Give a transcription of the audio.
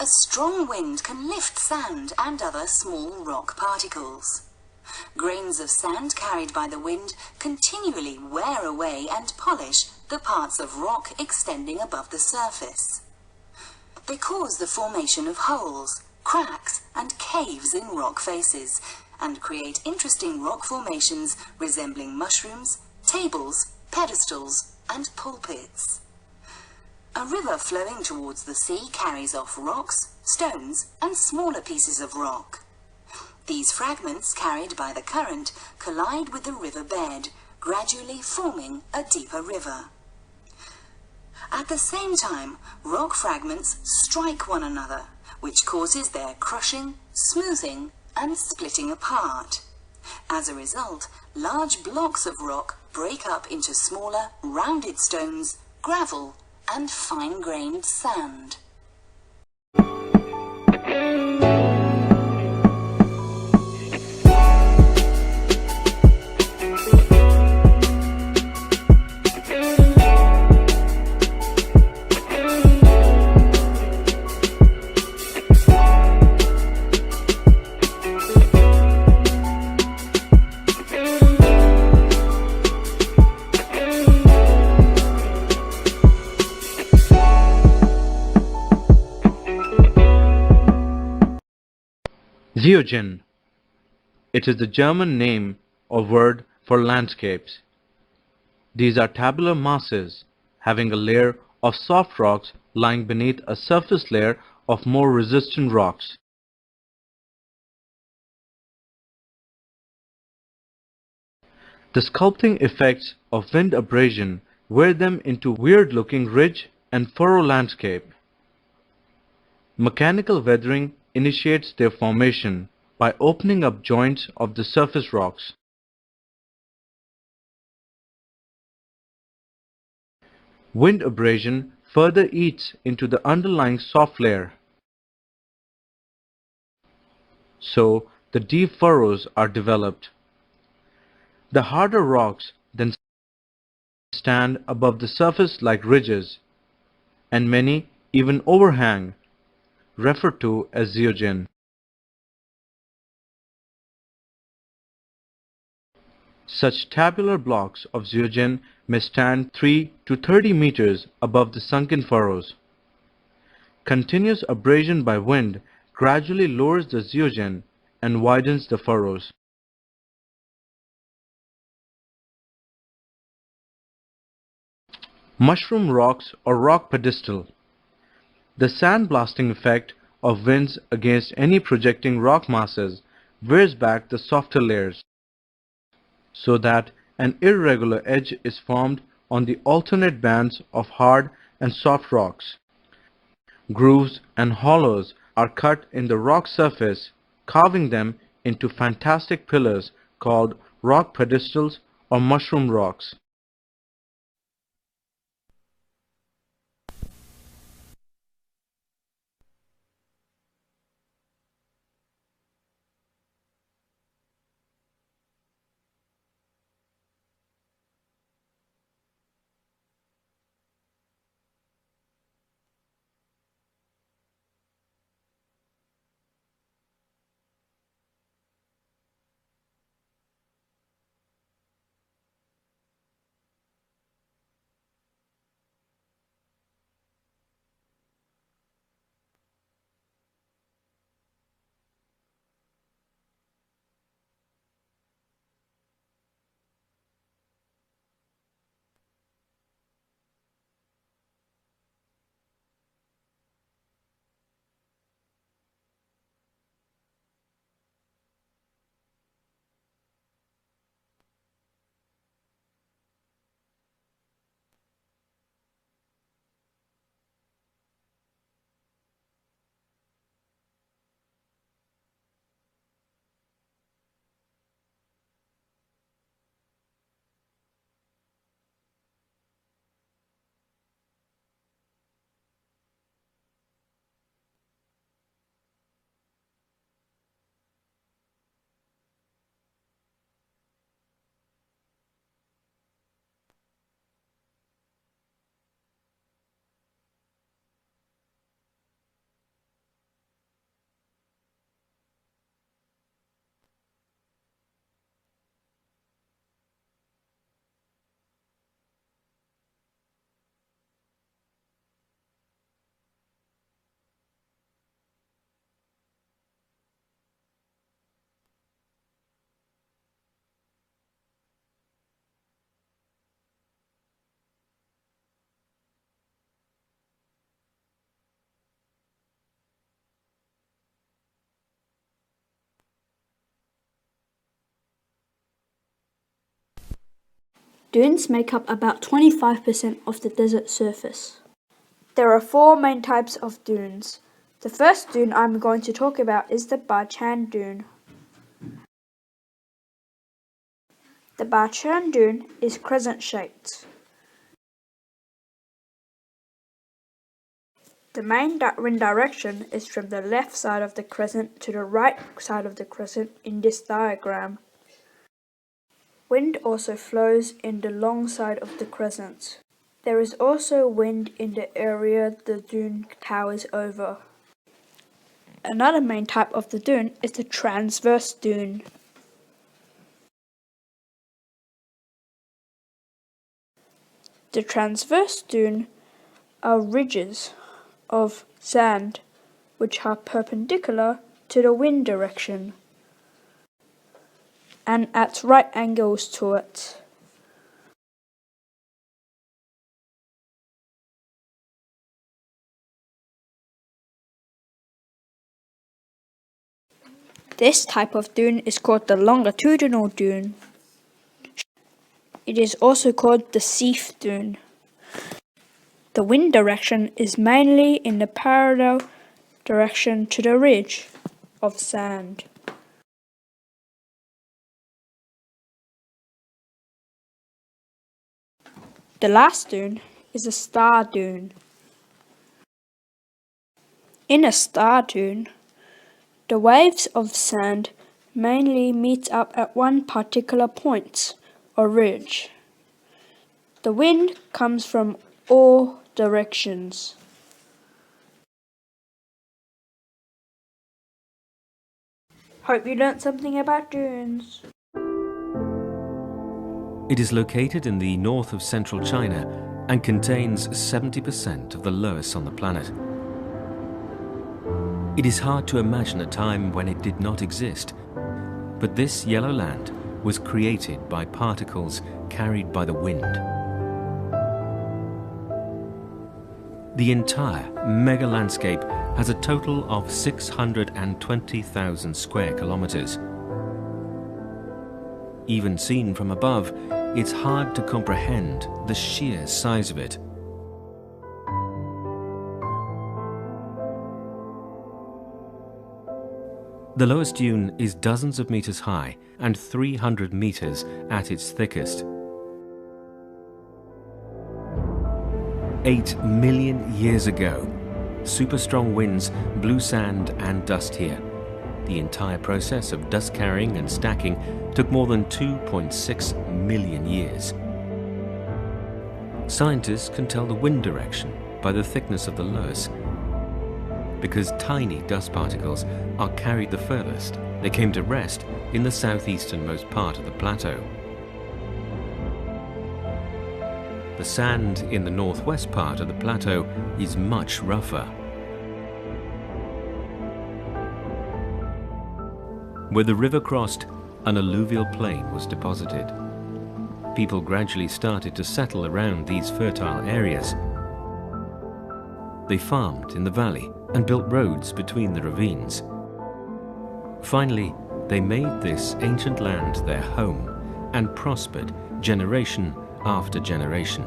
A strong wind can lift sand and other small rock particles. Grains of sand carried by the wind continually wear away and polish the parts of rock extending above the surface. They cause the formation of holes, cracks and caves in rock faces, and create interesting rock formations resembling mushrooms, tables, pedestals and pulpits. A river flowing towards the sea carries off rocks, stones and smaller pieces of rock. These fragments carried by the current collide with the river bed, gradually forming a deeper river. At the same time, rock fragments strike one another, which causes their crushing, smoothing and splitting apart. As a result, large blocks of rock break up into smaller, rounded stones, gravel and fine-grained sand. Erosion. It is the German name or word for landscapes. These are tabular masses having a layer of soft rocks lying beneath a surface layer of more resistant rocks. The sculpting effects of wind abrasion wear them into weird-looking ridge and furrow landscape. Mechanical weathering initiates their formation by opening up joints of the surface rocks. Wind abrasion further eats into the underlying soft layer. So the deep furrows are developed. The harder rocks then stand above the surface like ridges, and many even overhang, referred to as erosion. Such tabular blocks of erosion may stand 3 to 30 meters above the sunken furrows. Continuous abrasion by wind gradually lowers the erosion and widens the furrows. Mushroom rocks or rock pedestal. The sandblasting effect of winds against any projecting rock masses wears back the softer layers, so that an irregular edge is formed on the alternate bands of hard and soft rocks. Grooves and hollows are cut in the rock surface, carving them into fantastic pillars called rock pedestals or mushroom rocks. Dunes make up about 25% of the desert surface. There are 4 main types of dunes. The first dune I'm going to talk about is the Barchan dune. The Barchan dune is crescent-shaped. The main wind direction is from the left side of the crescent to the right side of the crescent in this diagram. Wind also flows in the long side of the crescent. There is also wind in the area the dune towers over. Another main type of the dune is the transverse dune. The transverse dune are ridges of sand which are perpendicular to the wind direction and at right angles to it. This type of dune is called the longitudinal dune. It is also called the Seif dune. The wind direction is mainly in the parallel direction to the ridge of sand. The last dune is a star dune. In a star dune, the waves of sand mainly meet up at one particular point or ridge. The wind comes from all directions. Hope you learnt something about dunes. It is located in the north of central China and contains 70% of the loess on the planet. It is hard to imagine a time when it did not exist, but this yellow land was created by particles carried by the wind. The entire mega landscape has a total of 620,000 square kilometers. Even seen from above, it's hard to comprehend the sheer size of it. The lowest dune is dozens of meters high and 300 meters at its thickest. 8 million years ago, super strong winds blew sand and dust here. The entire process of dust carrying and stacking took more than 2.6 million years. Scientists can tell the wind direction by the thickness of the loess. Because tiny dust particles are carried the furthest, they came to rest in the southeasternmost part of the plateau. The sand in the northwest part of the plateau is much rougher. Where the river crossed, an alluvial plain was deposited. People gradually started to settle around these fertile areas. They farmed in the valley and built roads between the ravines. Finally, they made this ancient land their home and prospered generation after generation.